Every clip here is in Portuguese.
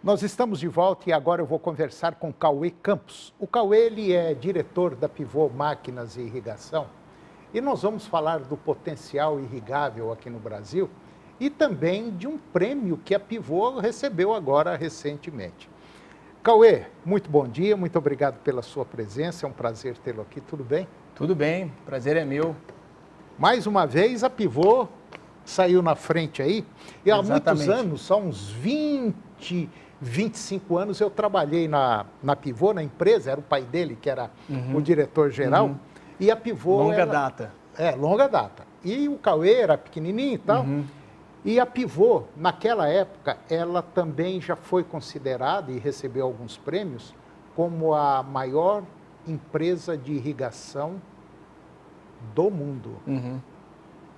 Nós estamos de volta e agora eu vou conversar com o Cauê Campos. O Cauê, ele é diretor da Pivô Máquinas e Irrigação e nós vamos falar do potencial irrigável aqui no Brasil e também de um prêmio que a Pivô recebeu agora recentemente. Cauê, muito bom dia, muito obrigado pela sua presença, é um prazer tê-lo aqui, tudo bem? Tudo bem, prazer é meu. Mais uma vez a Pivô saiu na frente aí e há Exatamente. muitos anos, só uns 25 anos eu trabalhei na Pivô, na empresa, era o pai dele que era o diretor-geral, e a Pivô... Longa data. Longa data. E o Cauê era pequenininho e tal, e a Pivô, naquela época, ela também já foi considerada e recebeu alguns prêmios como a maior empresa de irrigação do mundo.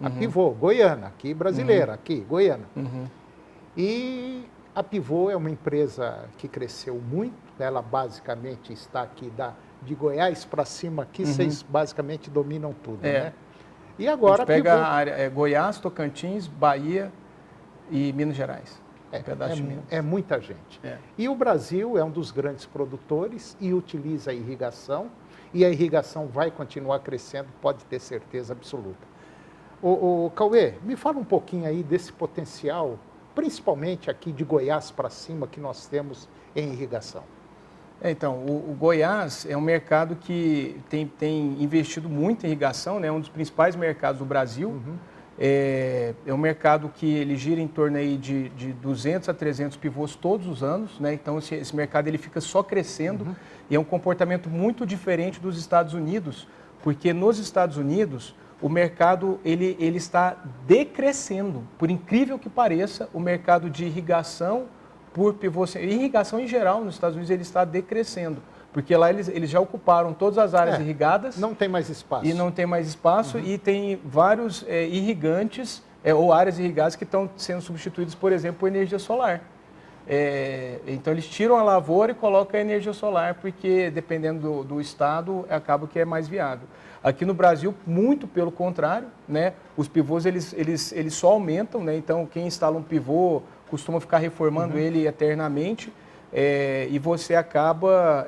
A Pivô, Goiânia, aqui brasileira, aqui, Goiânia. E a Pivô é uma empresa que cresceu muito, ela basicamente está aqui de Goiás para cima, aqui vocês basicamente dominam tudo, né? E agora a gente pega a área Goiás, Tocantins, Bahia e Minas Gerais. Pedaço de Minas. É muita gente. E o Brasil é um dos grandes produtores e utiliza a irrigação, e a irrigação vai continuar crescendo, pode ter certeza absoluta. O Cauê, me fala um pouquinho aí desse potencial, principalmente aqui de Goiás para cima, que nós temos em irrigação. Então, o Goiás é um mercado que tem investido muito em irrigação, né? É um dos principais mercados do Brasil. É um mercado que ele gira em torno aí de 200 a 300 pivôs todos os anos, né? Então, esse mercado ele fica só crescendo e é um comportamento muito diferente dos Estados Unidos, porque nos Estados Unidos o mercado ele está decrescendo. Por incrível que pareça, o mercado de irrigação por pivô, irrigação em geral nos Estados Unidos ele está decrescendo, porque lá eles já ocuparam todas as áreas irrigadas. Não tem mais espaço. E não tem mais espaço e tem vários irrigantes ou áreas irrigadas que estão sendo substituídas, por exemplo, por energia solar. Então eles tiram a lavoura e colocam a energia solar, porque dependendo do estado, acaba que é mais viável. Aqui no Brasil, muito pelo contrário, né? Os pivôs eles só aumentam, né? Então quem instala um pivô costuma ficar reformando ele eternamente e você acaba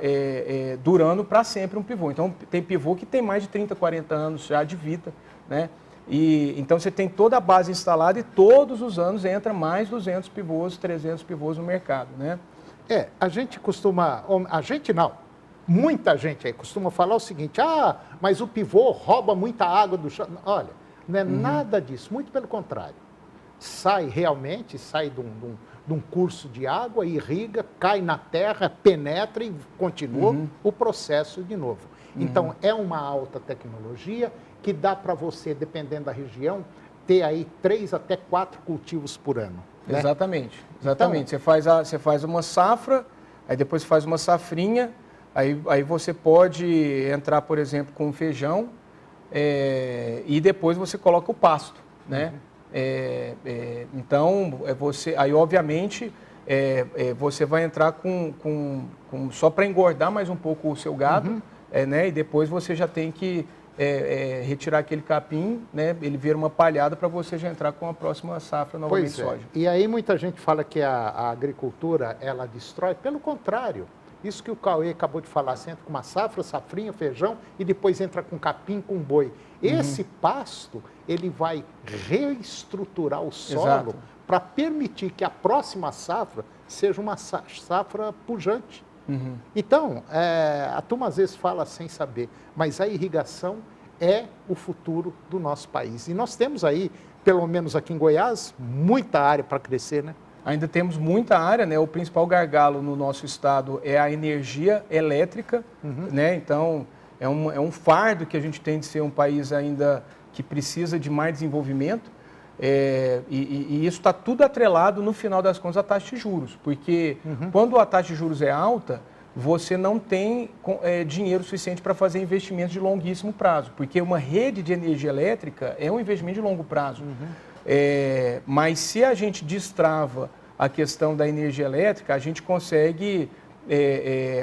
durando para sempre um pivô. Então tem pivô que tem mais de 30, 40 anos já de vida, né? Então você tem toda a base instalada e todos os anos entra mais 200 pivôs, 300 pivôs no mercado, né? A gente costuma, a gente não, muita gente aí costuma falar o seguinte, mas o pivô rouba muita água do chão. Olha, não é nada disso, muito pelo contrário. Sai de um curso de água, irriga, cai na terra, penetra e continua o processo de novo. Então, é uma alta tecnologia que dá para você, dependendo da região, ter aí 3 até 4 cultivos por ano. Né? Exatamente. Então, você faz uma safra, aí depois você faz uma safrinha, aí você pode entrar, por exemplo, com feijão e depois você coloca o pasto, né? Então, aí obviamente você vai entrar só para engordar mais um pouco o seu gado, né? E depois você já tem que retirar aquele capim, né? Ele vira uma palhada para você já entrar com a próxima safra novamente soja. E aí muita gente fala que a agricultura ela destrói, pelo contrário. Isso que o Cauê acabou de falar, você entra com uma safra, safrinha, feijão e depois entra com capim, com boi. Esse pasto, ele vai reestruturar o solo para permitir que a próxima safra seja uma safra pujante. Então, a turma às vezes fala sem saber, mas a irrigação é o futuro do nosso país. E nós temos aí, pelo menos aqui em Goiás, muita área para crescer, né? Ainda temos muita área, né? O principal gargalo no nosso estado é a energia elétrica, né? Então, é um fardo que a gente tem de ser um país ainda que precisa de mais desenvolvimento. E isso está tudo atrelado, no final das contas, à taxa de juros. Porque quando a taxa de juros é alta, você não tem dinheiro suficiente para fazer investimentos de longuíssimo prazo. Porque uma rede de energia elétrica é um investimento de longo prazo. Mas se a gente destrava a questão da energia elétrica, a gente consegue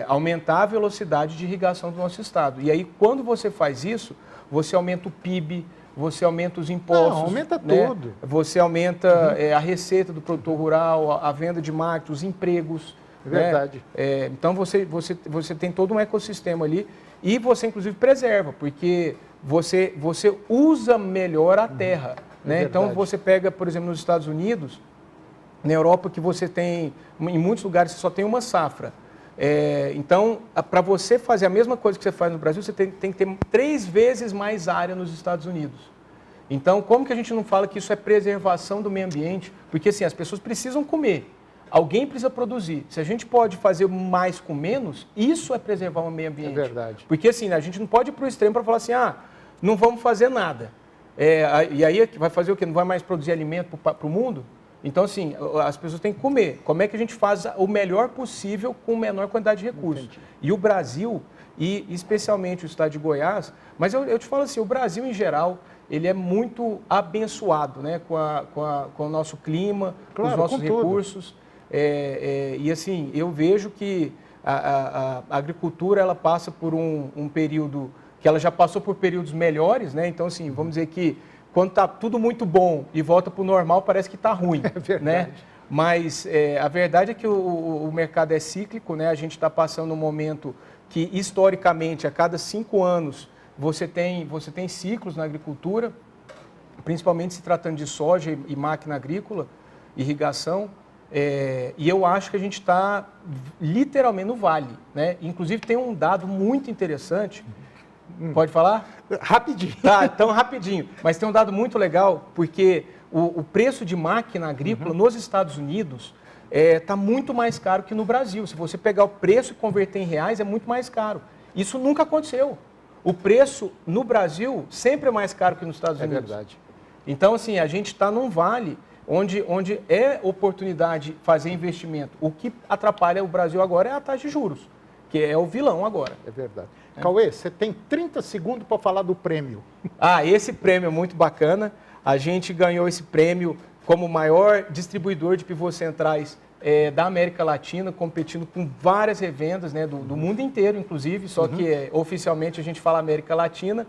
aumentar a velocidade de irrigação do nosso estado. E aí, quando você faz isso, você aumenta o PIB, você aumenta os impostos. Não, aumenta tudo. Você aumenta a receita do produtor rural, a venda de máquinas, os empregos. É verdade. Né? Então você tem todo um ecossistema ali e você inclusive preserva, porque você usa melhor a terra. Né? Então você pega, por exemplo, nos Estados Unidos, na Europa, que você tem, em muitos lugares você só tem uma safra. Então, para você fazer a mesma coisa que você faz no Brasil, você tem que ter 3 vezes mais área nos Estados Unidos. Então, como que a gente não fala que isso é preservação do meio ambiente? Porque assim, as pessoas precisam comer, alguém precisa produzir. Se a gente pode fazer mais com menos, isso é preservar o meio ambiente. É verdade. Porque assim, a gente não pode ir para o extremo para falar assim, não vamos fazer nada. E aí vai fazer o quê? Não vai mais produzir alimento para o mundo? Então, assim, as pessoas têm que comer. Como é que a gente faz o melhor possível com menor quantidade de recursos? Entendi. E o Brasil, e especialmente o estado de Goiás, mas eu te falo assim, o Brasil em geral, ele é muito abençoado, né, com o nosso clima, com os nossos recursos. E assim, eu vejo que a agricultura ela passa por um período que ela já passou por períodos melhores, né? Então, assim, vamos dizer que quando está tudo muito bom e volta para o normal, parece que está ruim. É verdade. Né? Mas a verdade é que o mercado é cíclico, né? A gente está passando um momento que, historicamente, a cada 5 anos, você tem ciclos na agricultura, principalmente se tratando de soja e máquina agrícola, irrigação. E eu acho que a gente está literalmente no vale. Né? Inclusive, tem um dado muito interessante. Pode falar? Rapidinho. Tá, então rapidinho. Mas tem um dado muito legal, porque o preço de máquina agrícola nos Estados Unidos está muito mais caro que no Brasil. Se você pegar o preço e converter em reais, é muito mais caro. Isso nunca aconteceu. O preço no Brasil sempre é mais caro que nos Estados Unidos. É verdade. Então, assim, a gente está num vale onde é oportunidade fazer investimento. O que atrapalha o Brasil agora é a taxa de juros, que é o vilão agora. É verdade. Cauê, você tem 30 segundos para falar do prêmio. Esse prêmio é muito bacana. A gente ganhou esse prêmio como maior distribuidor de pivôs centrais da América Latina, competindo com várias revendas, né, do mundo inteiro, inclusive, só que oficialmente a gente fala América Latina.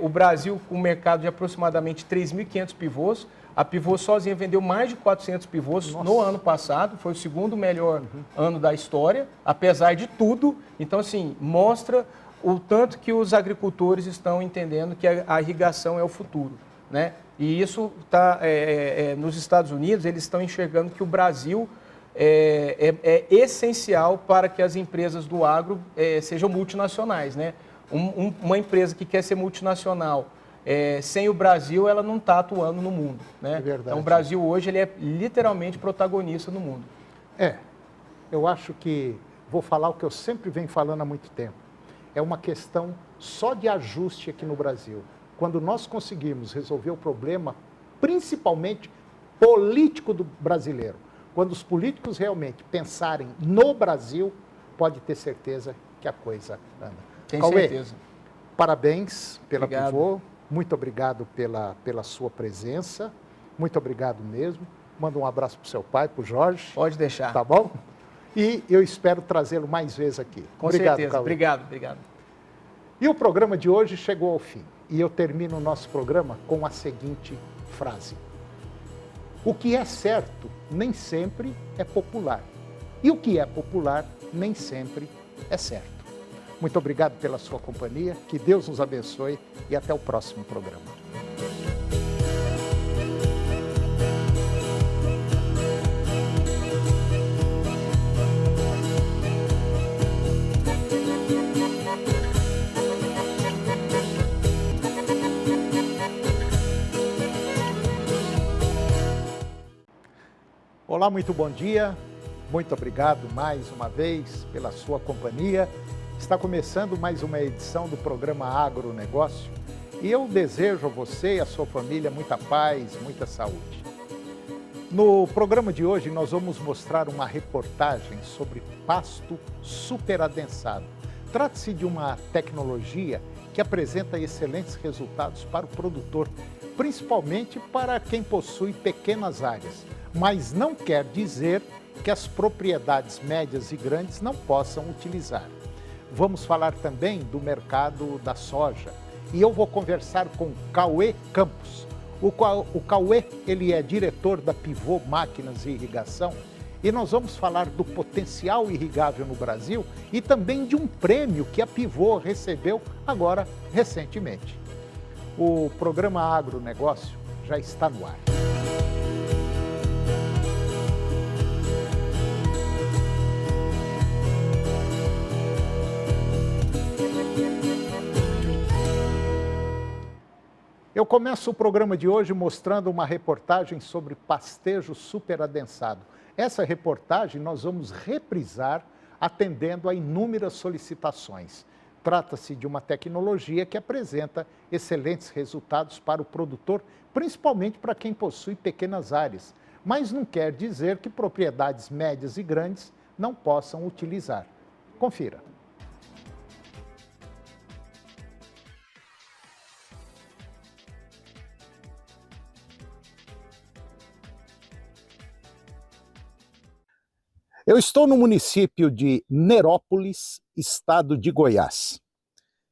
O Brasil, com um mercado de aproximadamente 3.500 pivôs, a Pivô sozinha vendeu mais de 400 pivôs no ano passado, foi o segundo melhor ano da história, apesar de tudo. Então, assim, mostra o tanto que os agricultores estão entendendo que a irrigação é o futuro, né? E isso está, nos Estados Unidos, eles estão enxergando que o Brasil é essencial para que as empresas do agro sejam multinacionais, né? Uma empresa que quer ser multinacional, sem o Brasil, ela não está atuando no mundo. Né? É verdade. Então, o Brasil hoje ele é literalmente protagonista no mundo. Eu acho que, vou falar o que eu sempre venho falando há muito tempo, é uma questão só de ajuste aqui no Brasil. Quando nós conseguimos resolver o problema, principalmente político do brasileiro, quando os políticos realmente pensarem no Brasil, pode ter certeza que a coisa anda. Tem certeza. Parabéns pela Obrigado. Pivô. Muito obrigado pela sua presença. Muito obrigado mesmo. Manda um abraço para o seu pai, para o Jorge. Pode deixar. Tá bom? E eu espero trazê-lo mais vezes aqui. Com obrigado, certeza. Cauê. Obrigado. E o programa de hoje chegou ao fim. E eu termino o nosso programa com a seguinte frase. O que é certo nem sempre é popular. E o que é popular nem sempre é certo. Muito obrigado pela sua companhia, que Deus nos abençoe e até o próximo programa. Olá, muito bom dia. Muito obrigado mais uma vez pela sua companhia. Está começando mais uma edição do programa Agronegócio e eu desejo a você e a sua família muita paz, muita saúde. No programa de hoje nós vamos mostrar uma reportagem sobre pasto superadensado. Trata-se de uma tecnologia que apresenta excelentes resultados para o produtor, principalmente para quem possui pequenas áreas, mas não quer dizer que as propriedades médias e grandes não possam utilizar. Vamos falar também do mercado da soja e eu vou conversar com Cauê Campos. O Cauê, ele é diretor da Pivô Máquinas e Irrigação e nós vamos falar do potencial irrigável no Brasil e também de um prêmio que a Pivô recebeu agora recentemente. O programa Agronegócio já está no ar. Eu começo o programa de hoje mostrando uma reportagem sobre pastejo superadensado. Essa reportagem nós vamos reprisar atendendo a inúmeras solicitações. Trata-se de uma tecnologia que apresenta excelentes resultados para o produtor, principalmente para quem possui pequenas áreas, mas não quer dizer que propriedades médias e grandes não possam utilizar. Confira. Eu estou no município de Nerópolis, estado de Goiás.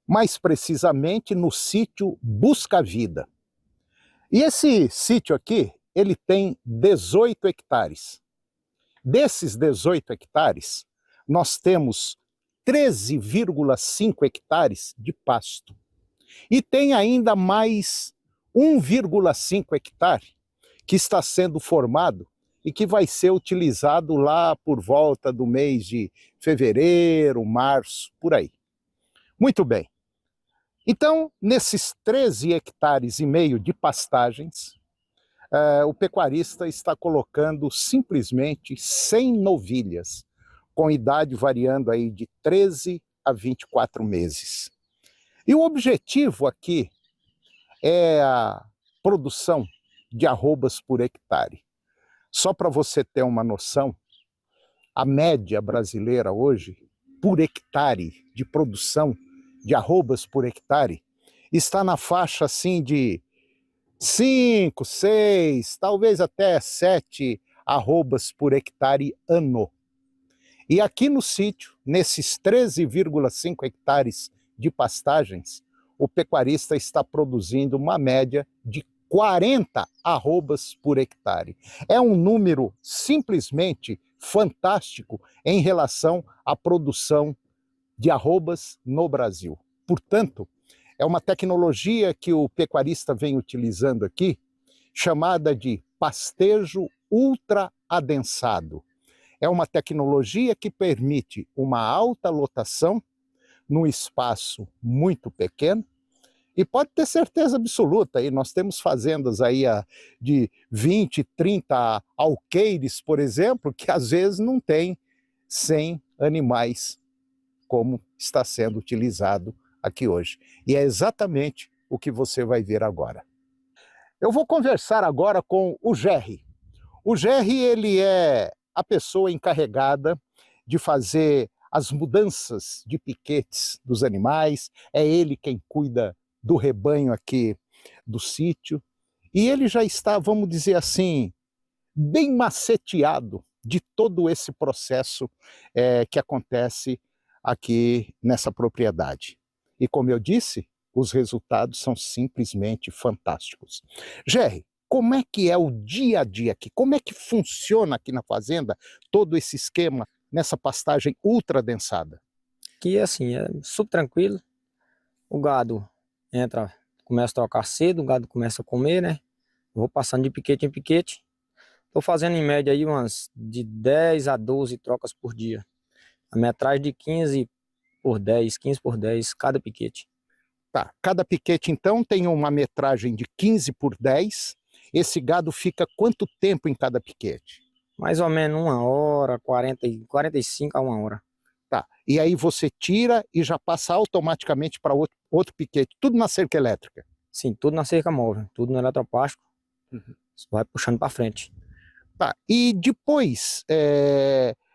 Mais precisamente no sítio Busca Vida. E esse sítio aqui, ele tem 18 hectares. Desses 18 hectares, nós temos 13,5 hectares de pasto. E tem ainda mais 1,5 hectare que está sendo formado e que vai ser utilizado lá por volta do mês de fevereiro, março, por aí. Muito bem. Então, nesses 13 hectares e meio de pastagens, o pecuarista está colocando simplesmente 100 novilhas, com idade variando aí de 13 a 24 meses. E o objetivo aqui é a produção de arrobas por hectare. Só para você ter uma noção, a média brasileira hoje, por hectare de produção de arrobas por hectare, está na faixa assim de 5, 6, talvez até 7 arrobas por hectare ano. E aqui no sítio, nesses 13,5 hectares de pastagens, o pecuarista está produzindo uma média de 40 arrobas por hectare. É um número simplesmente fantástico em relação à produção de arrobas no Brasil. Portanto, é uma tecnologia que o pecuarista vem utilizando aqui, chamada de pastejo ultra adensado. É uma tecnologia que permite uma alta lotação num espaço muito pequeno. E pode ter certeza absoluta, aí nós temos fazendas aí de 20, 30 alqueires, por exemplo, que às vezes não tem 100 animais, como está sendo utilizado aqui hoje. E é exatamente o que você vai ver agora. Eu vou conversar agora com o Gerry. O Gerry, ele é a pessoa encarregada de fazer as mudanças de piquetes dos animais, é ele quem cuida do rebanho aqui do sítio, e ele já está, vamos dizer assim, bem maceteado de todo esse processo que acontece aqui nessa propriedade. E como eu disse, os resultados são simplesmente fantásticos. Gerry, como é que é o dia a dia aqui? Como é que funciona aqui na fazenda todo esse esquema nessa pastagem ultra densada? Aqui é assim, é super tranquilo, o gado entra, começa a trocar cedo, o gado começa a comer, né? Vou passando de piquete em piquete. Estou fazendo em média aí umas de 10 a 12 trocas por dia. A metragem de 15 por 10, 15 por 10 cada piquete. Tá, cada piquete então tem uma metragem de 15 por 10. Esse gado fica quanto tempo em cada piquete? Mais ou menos 1 hora, 45 a 1 hora. Tá, e aí você tira e já passa automaticamente para outro piquete, tudo na cerca elétrica? Sim, tudo na cerca móvel, tudo no eletroplástico, vai puxando para frente. Tá, e depois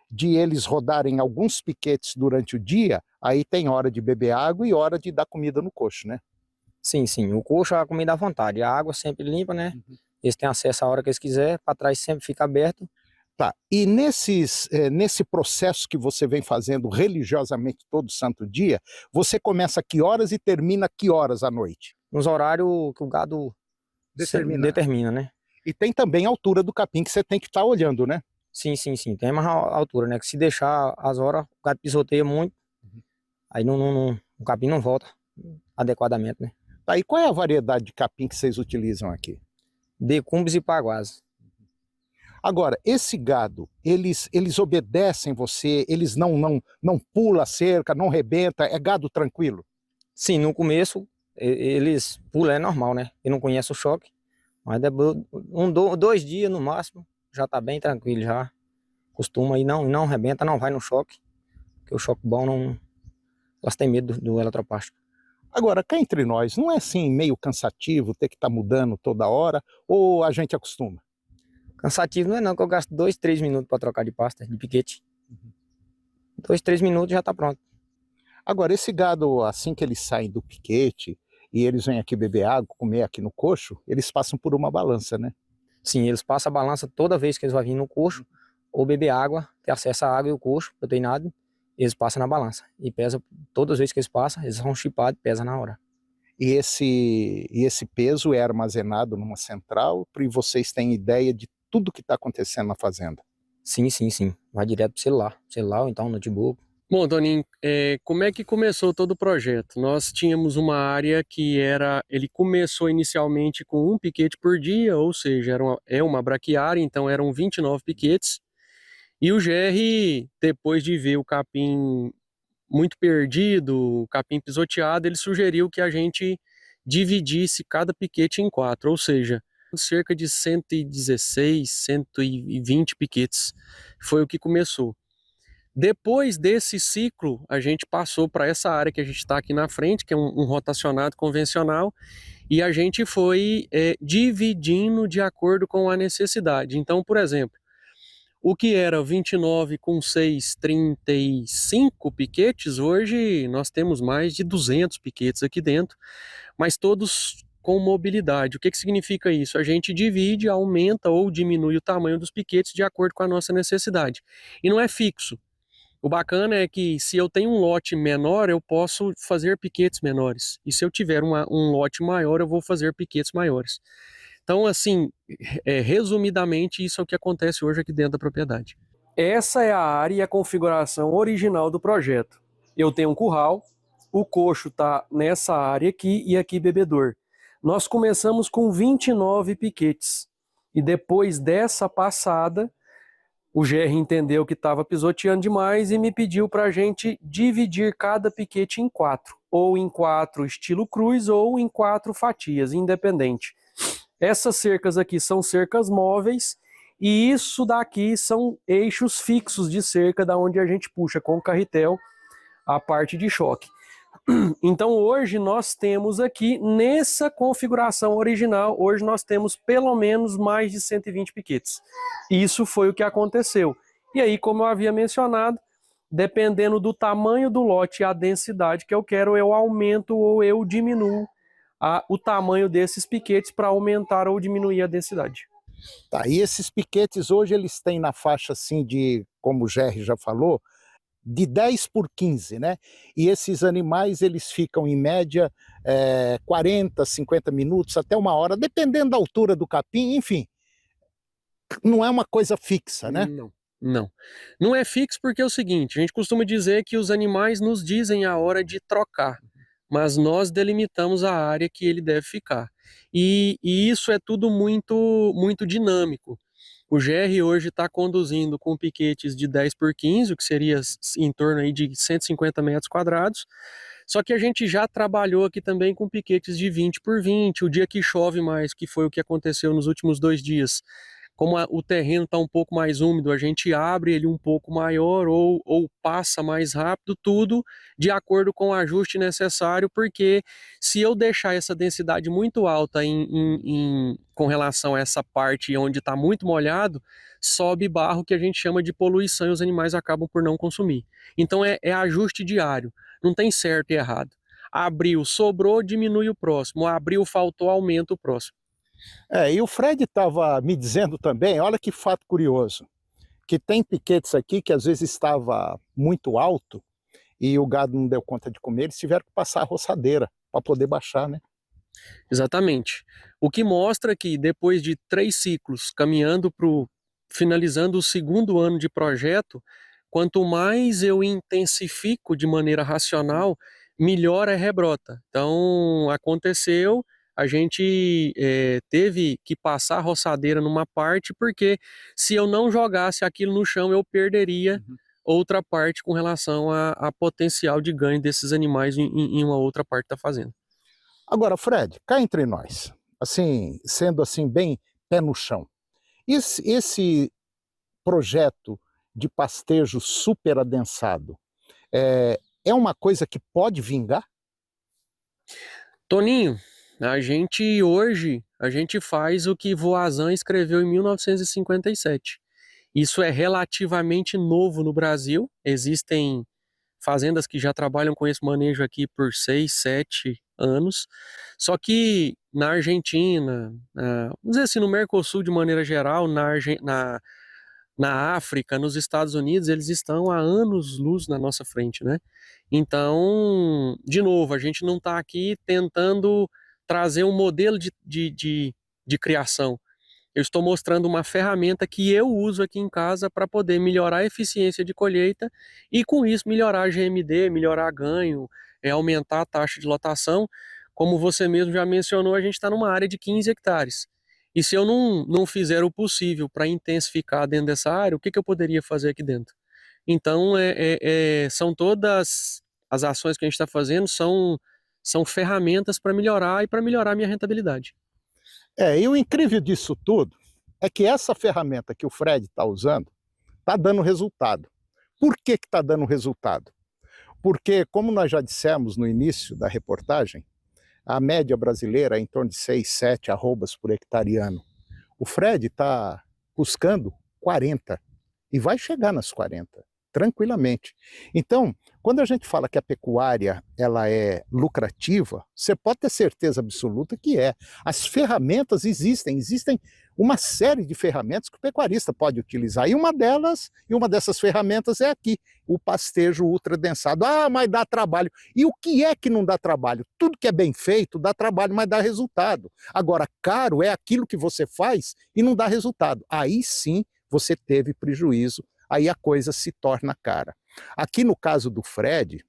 de eles rodarem alguns piquetes durante o dia, aí tem hora de beber água e hora de dar comida no coxo, né? Sim, sim, o coxo é a comida à vontade, a água sempre limpa, né? Eles têm acesso a hora que eles quiserem, para trás sempre fica aberto. Tá, e nesse processo que você vem fazendo religiosamente todo santo dia, você começa a que horas e termina a que horas à noite? Nos horários que o gado determina, né? E tem também a altura do capim que você tem que estar olhando, né? Sim, sim, sim. Tem mais altura, né? Que se deixar as horas, o gado pisoteia muito, aí o capim não volta adequadamente, né? Tá, e qual é a variedade de capim que vocês utilizam aqui? Decumbres e paguás. Agora, esse gado, eles obedecem você, eles não pula a cerca, não rebenta, é gado tranquilo? Sim, no começo eles pulam, é normal, né? E não conhece o choque, mas depois, 2 dias no máximo, já tá bem tranquilo já. Costuma e não rebenta, não vai no choque, porque o choque bom não. Elas têm medo do eletropasto. Agora, cá entre nós, não é assim meio cansativo ter que estar mudando toda hora, ou a gente acostuma? Cansativo não é não, que eu gasto 2, 3 minutos para trocar de pasta, de piquete. 2, 3 minutos já tá pronto. Agora, esse gado, assim que eles saem do piquete e eles vêm aqui beber água, comer aqui no coxo, eles passam por uma balança, né? Sim, eles passam a balança toda vez que eles vão vir no coxo, ou beber água, ter acesso à água e o coxo, proteinado, eles passam na balança. E pesa, todas as vezes que eles passam, eles são chipados, pesa na hora. E esse peso é armazenado numa central, e vocês têm ideia de tudo que está acontecendo na fazenda? Sim, sim, sim. Vai direto pro celular ou então notebook. Bom, Toninho, como é que começou todo o projeto? Nós tínhamos uma área que ele começou inicialmente com 1 piquete por dia, ou seja, é uma braquiária, então eram 29 piquetes, e o GR, depois de ver o capim muito perdido, o capim pisoteado, ele sugeriu que a gente dividisse cada piquete em 4, ou seja, cerca de 116, 120 piquetes, foi o que começou. Depois desse ciclo, a gente passou para essa área que a gente está aqui na frente, que é um rotacionado convencional, e a gente foi dividindo de acordo com a necessidade. Então, por exemplo, o que era 29 com 6, 35 piquetes, hoje nós temos mais de 200 piquetes aqui dentro, mas todos com mobilidade. O que significa isso? A gente divide, aumenta ou diminui o tamanho dos piquetes de acordo com a nossa necessidade. E não é fixo. O bacana é que se eu tenho um lote menor, eu posso fazer piquetes menores. E se eu tiver um lote maior, eu vou fazer piquetes maiores. Então, assim, resumidamente, isso é o que acontece hoje aqui dentro da propriedade. Essa é a área e a configuração original do projeto. Eu tenho um curral, o coxo está nessa área aqui e aqui bebedor. Nós começamos com 29 piquetes. E depois dessa passada, o GR entendeu que estava pisoteando demais e me pediu para a gente dividir cada piquete em 4, ou em 4 estilo cruz, ou em 4 fatias, independente. Essas cercas aqui são cercas móveis, e isso daqui são eixos fixos de cerca, da onde a gente puxa com o carretel a parte de choque. Então hoje nós temos aqui, nessa configuração original, hoje nós temos pelo menos mais de 120 piquetes. Isso foi o que aconteceu. E aí, como eu havia mencionado, dependendo do tamanho do lote e a densidade que eu quero, eu aumento ou eu diminuo o tamanho desses piquetes para aumentar ou diminuir a densidade. Tá, e esses piquetes hoje eles têm na faixa assim de, como o Jerry já falou, de 10 por 15, né? E esses animais, eles ficam em média 40, 50 minutos, até 1 hora, dependendo da altura do capim, enfim. Não é uma coisa fixa, né? Não. Não é fixo porque é o seguinte, a gente costuma dizer que os animais nos dizem a hora de trocar, mas nós delimitamos a área que ele deve ficar. E isso é tudo muito dinâmico. O GR hoje está conduzindo com piquetes de 10 por 15, o que seria em torno aí de 150 metros quadrados. Só que a gente já trabalhou aqui também com piquetes de 20 por 20. O dia que chove mais, que foi o que aconteceu nos últimos 2 dias, como o terreno está um pouco mais úmido, a gente abre ele um pouco maior ou passa mais rápido, tudo de acordo com o ajuste necessário, porque se eu deixar essa densidade muito alta com relação a essa parte onde está muito molhado, sobe barro que a gente chama de poluição e os animais acabam por não consumir. Então é ajuste diário, não tem certo e errado. Abriu, sobrou, diminui o próximo. Abriu, faltou, aumenta o próximo. E o Fred estava me dizendo também, olha que fato curioso, que tem piquetes aqui que às vezes estava muito alto e o gado não deu conta de comer, eles tiveram que passar a roçadeira para poder baixar, né? Exatamente. O que mostra que depois de 3 ciclos caminhando para o finalizando o segundo ano de projeto, quanto mais eu intensifico de maneira racional, melhor é rebrota. Então, aconteceu, a gente teve que passar a roçadeira numa parte, porque se eu não jogasse aquilo no chão, eu perderia outra parte com relação a potencial de ganho desses animais em uma outra parte da fazenda. Agora, Fred, cá entre nós, assim, sendo assim bem pé no chão, esse projeto de pastejo super adensado é uma coisa que pode vingar? Toninho, a gente faz o que Voisin escreveu em 1957. Isso é relativamente novo no Brasil. Existem fazendas que já trabalham com esse manejo aqui por 6, 7 anos. Só que na Argentina, vamos dizer assim, no Mercosul de maneira geral, na África, nos Estados Unidos, eles estão há anos-luz na nossa frente, né? Então, de novo, a gente não está aqui tentando trazer um modelo de criação. Eu estou mostrando uma ferramenta que eu uso aqui em casa para poder melhorar a eficiência de colheita e, com isso, melhorar a GMD, melhorar ganho, aumentar a taxa de lotação. Como você mesmo já mencionou, a gente está numa área de 15 hectares. E se eu não fizer o possível para intensificar dentro dessa área, o que eu poderia fazer aqui dentro? Então, são todas as ações que a gente está fazendo são ferramentas para melhorar e para melhorar a minha rentabilidade. E o incrível disso tudo é que essa ferramenta que o Fred está usando está dando resultado. Por que está dando resultado? Porque, como nós já dissemos no início da reportagem, a média brasileira é em torno de 6, 7 arrobas por hectare ano. O Fred está buscando 40 e vai chegar nas 40, tranquilamente. Então, quando a gente fala que a pecuária ela é lucrativa, você pode ter certeza absoluta que é. As ferramentas existem uma série de ferramentas que o pecuarista pode utilizar. E uma dessas ferramentas é aqui, o pastejo ultradensado. Ah, mas dá trabalho. E o que é que não dá trabalho? Tudo que é bem feito dá trabalho, mas dá resultado. Agora, caro é aquilo que você faz e não dá resultado. Aí sim você teve prejuízo, aí a coisa se torna cara. Aqui no caso do Fred,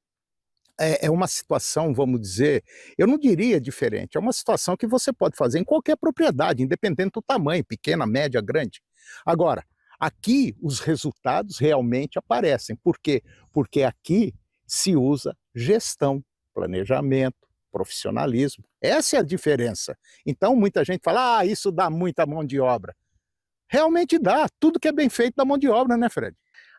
é uma situação, vamos dizer, eu não diria diferente, é uma situação que você pode fazer em qualquer propriedade, independente do tamanho, pequena, média, grande. Agora, aqui os resultados realmente aparecem. Por quê? Porque aqui se usa gestão, planejamento, profissionalismo. Essa é a diferença. Então muita gente fala, isso dá muita mão de obra. Realmente dá, tudo que é bem feito dá mão de obra, né, Fred?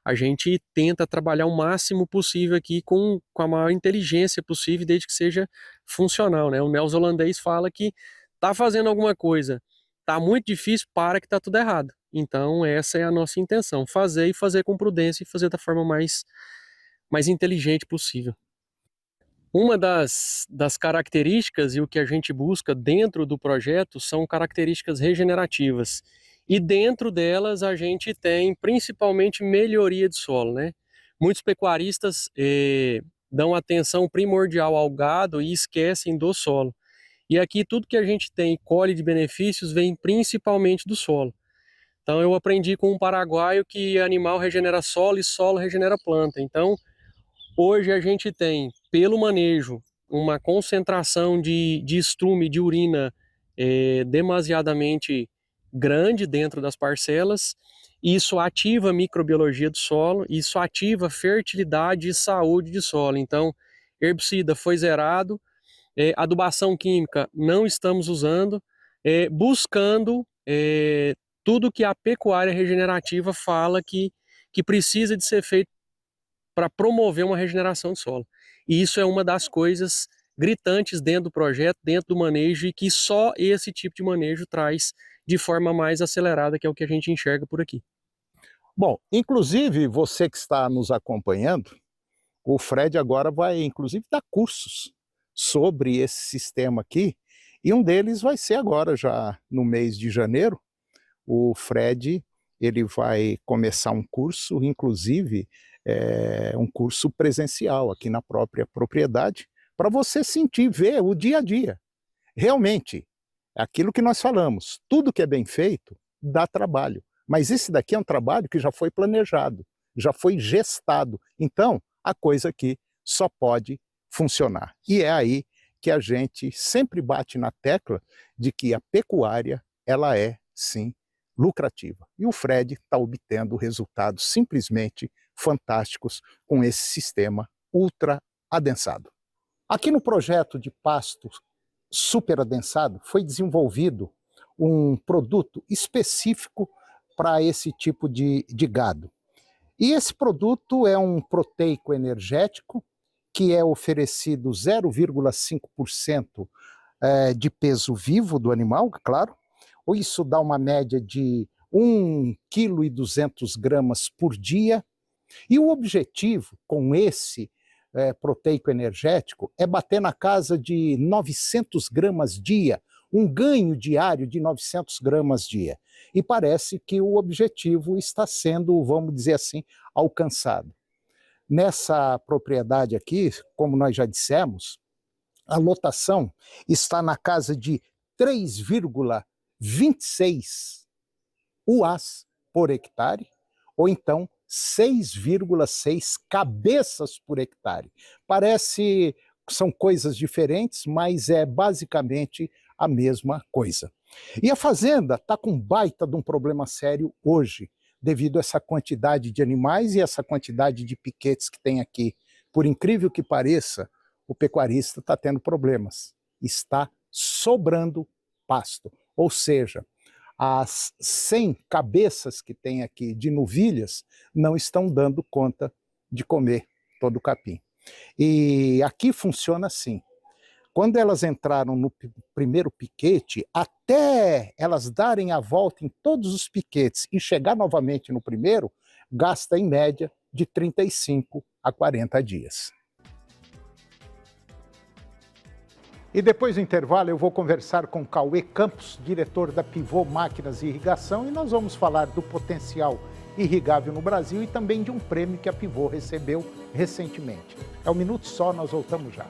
A gente tenta trabalhar o máximo possível aqui com a maior inteligência possível, desde que seja funcional, né? O neozelandês fala que tá fazendo alguma coisa, tá muito difícil, para que tá tudo errado. Então essa é a nossa intenção, fazer e fazer com prudência e fazer da forma mais inteligente possível. Uma das características e o que a gente busca dentro do projeto são características regenerativas. E dentro delas a gente tem principalmente melhoria de solo, né? Muitos pecuaristas dão atenção primordial ao gado e esquecem do solo. E aqui tudo que a gente tem colhe de benefícios vem principalmente do solo. Então eu aprendi com um paraguaio que animal regenera solo e solo regenera planta. Então hoje a gente tem, pelo manejo, uma concentração de estrume, de urina demasiadamente grande dentro das parcelas. Isso ativa a microbiologia do solo, isso ativa a fertilidade e saúde de solo. Então, herbicida foi zerado, adubação química não estamos usando, buscando tudo que a pecuária regenerativa fala que precisa de ser feito para promover uma regeneração de solo. E isso é uma das coisas gritantes dentro do projeto, dentro do manejo, e que só esse tipo de manejo traz de forma mais acelerada, que é o que a gente enxerga por aqui. Bom, inclusive você que está nos acompanhando, o Fred agora vai inclusive dar cursos sobre esse sistema aqui, e um deles vai ser agora, já no mês de janeiro. O Fred ele vai começar um curso, inclusive um curso presencial aqui na própria propriedade, para você sentir, ver o dia a dia. Realmente, aquilo que nós falamos, tudo que é bem feito dá trabalho, Mas esse daqui é um trabalho que já foi planejado, já foi gestado. Então, a coisa aqui só pode funcionar. E é aí que a gente sempre bate na tecla de que a pecuária, ela é, sim, lucrativa. E o Fred está obtendo resultados simplesmente fantásticos com esse sistema ultra adensado. Aqui no projeto de pasto super adensado foi desenvolvido um produto específico para esse tipo de gado. E esse produto é um proteico energético que é oferecido 0,5% de peso vivo do animal, claro. Isso dá uma média de 1,2 kg por dia. E o objetivo com esse proteico energético é bater na casa de 900 gramas dia, um ganho diário de 900 gramas dia. E parece que o objetivo está sendo, vamos dizer assim, alcançado. Nessa propriedade aqui, como nós já dissemos, a lotação está na casa de 3,26 UAs por hectare, ou então 6,6 cabeças por hectare. Parece que são coisas diferentes, mas é basicamente a mesma coisa. E a fazenda está com baita de um problema sério hoje, devido a essa quantidade de animais e essa quantidade de piquetes que tem aqui. Por incrível que pareça, o pecuarista está tendo problemas. Está sobrando pasto. Ou seja, as 100 cabeças que tem aqui de novilhas não estão dando conta de comer todo o capim. E aqui funciona assim. Quando elas entraram no primeiro piquete, até elas darem a volta em todos os piquetes e chegar novamente no primeiro, gasta em média de 35 a 40 dias. E depois do intervalo eu vou conversar com Cauê Campos, diretor da Pivô Máquinas e Irrigação, e nós vamos falar do potencial irrigável no Brasil e também de um prêmio que a Pivô recebeu recentemente. É um minuto só, nós voltamos já.